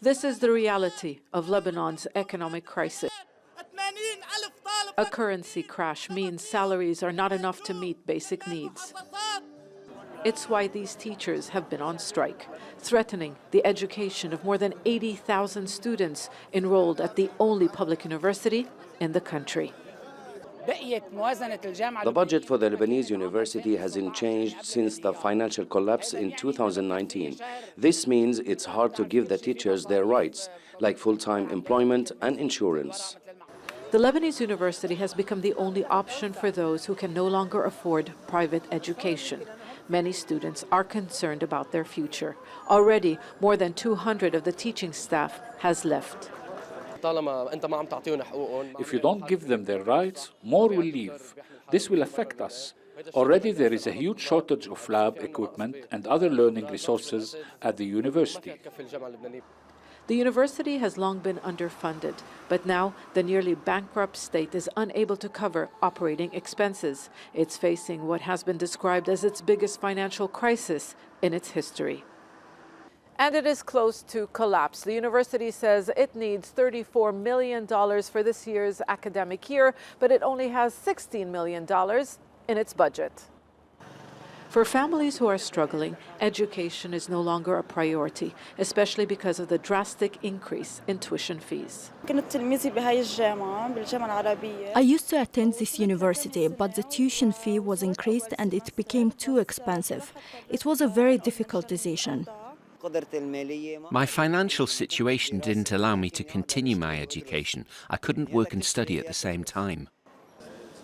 This is the reality of Lebanon's economic crisis. A currency crash means salaries are not enough to meet basic needs. It's why these teachers have been on strike, threatening the education of more than 80,000 students enrolled at the only public university in the country. The budget for the Lebanese university hasn't changed since the financial collapse in 2019. This means it's hard to give the teachers their rights, like full-time employment and insurance. The Lebanese university has become the only option for those who can no longer afford private education. Many students are concerned about their future. Already, more than 200 of the teaching staff has left. If you don't give them their rights, more will leave. This will affect us. Already there is a huge shortage of lab equipment and other learning resources at the university. The university has long been underfunded, but now the nearly bankrupt state is unable to cover operating expenses. It's facing what has been described as its biggest financial crisis in its history. And it is close to collapse. The university says it needs $34 million for this year's academic year, but it only has $16 million in its budget. For families who are struggling, education is no longer a priority, especially because of the drastic increase in tuition fees. I used to attend this university, but the tuition fee was increased and it became too expensive. It was a very difficult decision. My financial situation didn't allow me to continue my education. I couldn't work and study at the same time.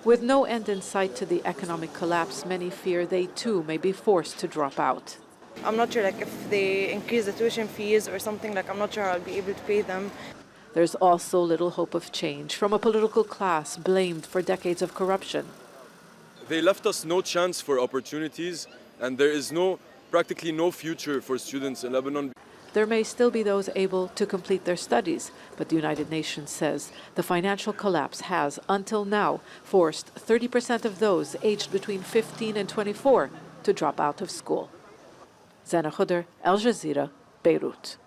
With no end in sight to the economic collapse, many fear they too may be forced to drop out. I'm not sure if they increase the tuition fees or something, I'm not sure I'll be able to pay them. There's also little hope of change from a political class blamed for decades of corruption. They left us no chance for opportunities, and there is practically no future for students in Lebanon. There may still be those able to complete their studies, but the United Nations says the financial collapse has, until now, forced 30% of those aged between 15 and 24 to drop out of school. Khodr, Jazeera, Beirut.